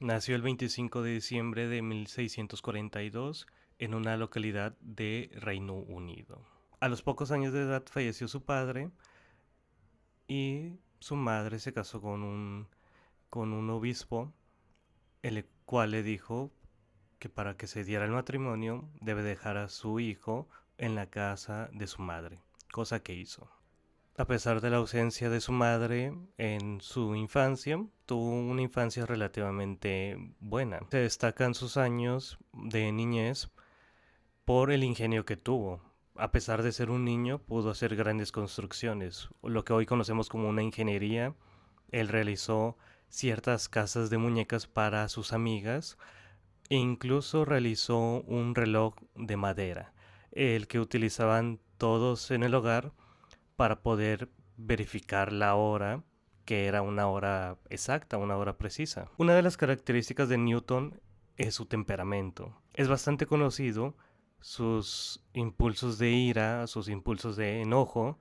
Nació el 25 de diciembre de 1642 en una localidad de Reino Unido. A los pocos años de edad falleció su padre y su madre se casó con un obispo, el cual le dijo que para que se diera el matrimonio debe dejar a su hijo en la casa de su madre, cosa que hizo. A pesar de la ausencia de su madre en su infancia, tuvo una infancia relativamente buena. Se destacan sus años de niñez por el ingenio que tuvo. A pesar de ser un niño, pudo hacer grandes construcciones, lo que hoy conocemos como una ingeniería. Él realizó ciertas casas de muñecas para sus amigas e incluso realizó un reloj de madera, el que utilizaban todos en el hogar para poder verificar la hora, que era una hora exacta, una hora precisa. Una de las características de Newton es su temperamento. Es bastante conocido sus impulsos de ira, sus impulsos de enojo,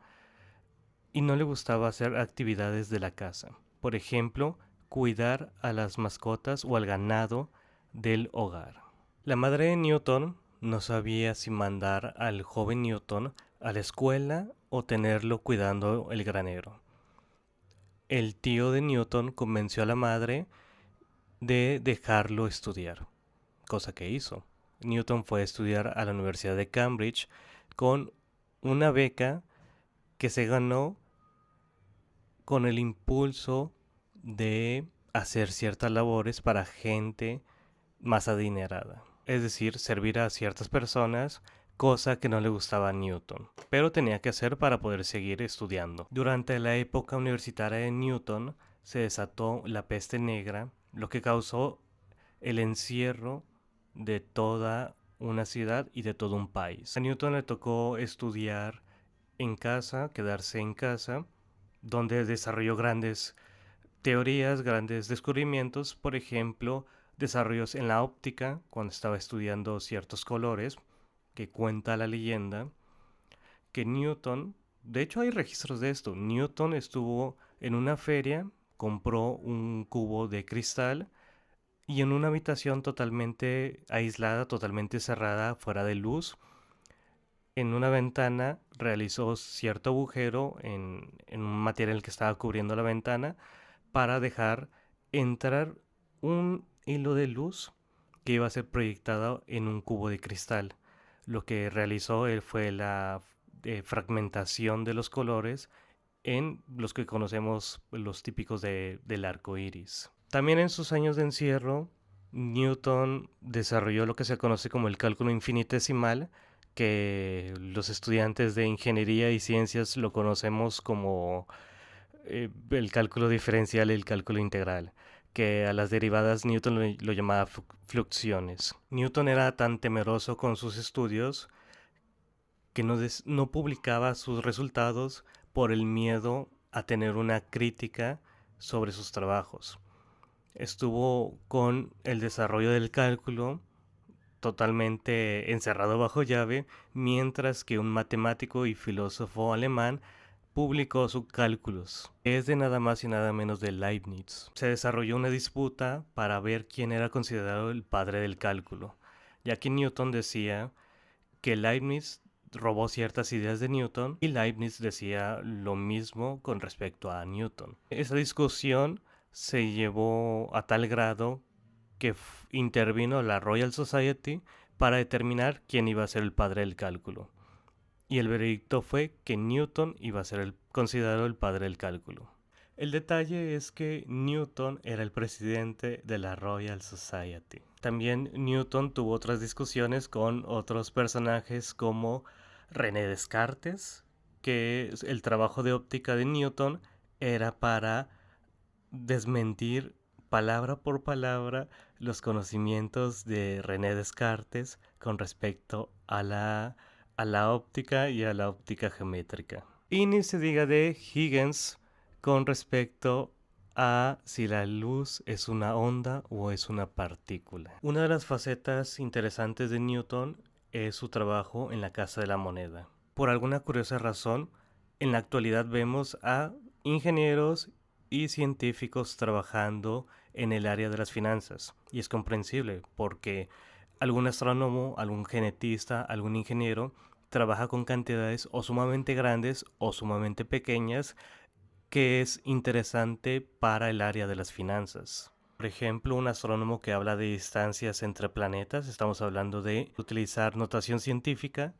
y no le gustaba hacer actividades de la casa. Por ejemplo, cuidar a las mascotas o al ganado del hogar. La madre de Newton no sabía si mandar al joven Newton a la escuela o tenerlo cuidando el granero. El tío de Newton convenció a la madre de dejarlo estudiar, cosa que hizo. Newton fue a estudiar a la Universidad de Cambridge con una beca que se ganó con el impulso de hacer ciertas labores para gente más adinerada. Es decir, servir a ciertas personas, cosa que no le gustaba a Newton, pero tenía que hacer para poder seguir estudiando. Durante la época universitaria de Newton se desató la peste negra, lo que causó el encierro de toda una ciudad y de todo un país. A Newton le tocó estudiar en casa, quedarse en casa, donde desarrolló grandes teorías, grandes descubrimientos, por ejemplo, desarrollos en la óptica, cuando estaba estudiando ciertos colores, que cuenta la leyenda, que Newton, de hecho hay registros de esto, Newton estuvo en una feria, compró un cubo de cristal y en una habitación totalmente aislada, totalmente cerrada, fuera de luz, en una ventana realizó cierto agujero en un material que estaba cubriendo la ventana para dejar entrar un hilo de luz que iba a ser proyectado en un cubo de cristal. Lo que realizó él fue la fragmentación de los colores en los que conocemos los típicos del arco iris. También en sus años de encierro, Newton desarrolló lo que se conoce como el cálculo infinitesimal, que los estudiantes de ingeniería y ciencias lo conocemos como el cálculo diferencial y el cálculo integral, que a las derivadas Newton lo llamaba fluxiones. Newton era tan temeroso con sus estudios que no publicaba sus resultados por el miedo a tener una crítica sobre sus trabajos. Estuvo con el desarrollo del cálculo totalmente encerrado bajo llave, mientras que un matemático y filósofo alemán publicó sus cálculos. Es de nada más y nada menos de Leibniz. Se desarrolló una disputa para ver quién era considerado el padre del cálculo, ya que Newton decía que Leibniz robó ciertas ideas de Newton y Leibniz decía lo mismo con respecto a Newton. Esa discusión se llevó a tal grado que intervino la Royal Society para determinar quién iba a ser el padre del cálculo. Y el veredicto fue que Newton iba a ser considerado el padre del cálculo. El detalle es que Newton era el presidente de la Royal Society. También Newton tuvo otras discusiones con otros personajes como René Descartes, que el trabajo de óptica de Newton era para desmentir palabra por palabra los conocimientos de René Descartes con respecto a la óptica y a la óptica geométrica. Y ni se diga de Huygens con respecto a si la luz es una onda o es una partícula. Una de las facetas interesantes de Newton es su trabajo en la Casa de la Moneda. Por alguna curiosa razón, en la actualidad vemos a ingenieros y científicos trabajando en el área de las finanzas. Y es comprensible porque algún astrónomo, algún genetista, algún ingeniero trabaja con cantidades o sumamente grandes o sumamente pequeñas que es interesante para el área de las finanzas. Por ejemplo, un astrónomo que habla de distancias entre planetas, estamos hablando de utilizar notación científica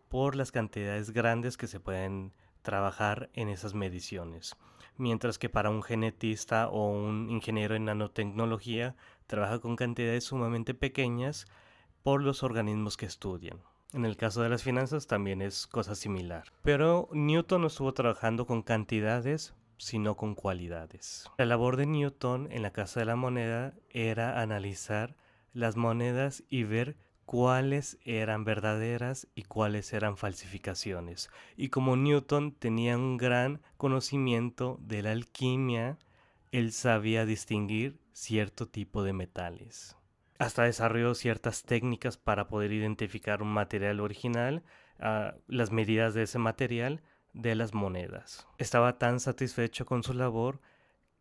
por las cantidades grandes que se pueden trabajar en esas mediciones. Mientras que para un genetista o un ingeniero en nanotecnología trabaja con cantidades sumamente pequeñas por los organismos que estudian. En el caso de las finanzas también es cosa similar. Pero Newton no estuvo trabajando con cantidades, sino con cualidades. La labor de Newton en la Casa de la Moneda era analizar las monedas y ver cuáles eran verdaderas y cuáles eran falsificaciones. Y como Newton tenía un gran conocimiento de la alquimia, él sabía distinguir cierto tipo de metales. Hasta desarrolló ciertas técnicas para poder identificar un material original, las medidas de ese material de las monedas. Estaba tan satisfecho con su labor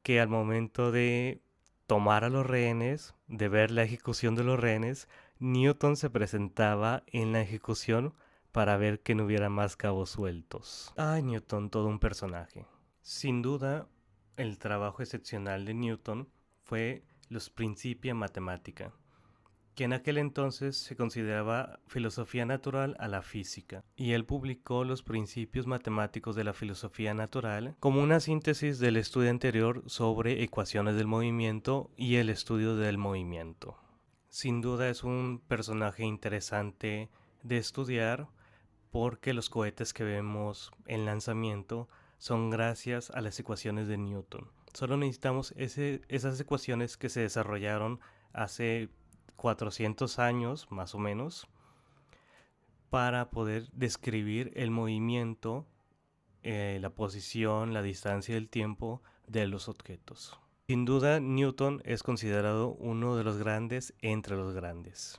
que al momento de tomar a los rehenes, de ver la ejecución de los rehenes, Newton se presentaba en la ejecución para ver que no hubiera más cabos sueltos. Ay, Newton, todo un personaje. Sin duda, el trabajo excepcional de Newton fue los Principia Mathematica, que en aquel entonces se consideraba filosofía natural a la física, y él publicó los principios matemáticos de la filosofía natural como una síntesis del estudio anterior sobre ecuaciones del movimiento y el estudio del movimiento. Sin duda es un personaje interesante de estudiar porque los cohetes que vemos en lanzamiento son gracias a las ecuaciones de Newton. Solo necesitamos esas ecuaciones que se desarrollaron hace 400 años más o menos para poder describir el movimiento, la posición, la distancia y el tiempo de los objetos. Sin duda, Newton es considerado uno de los grandes entre los grandes.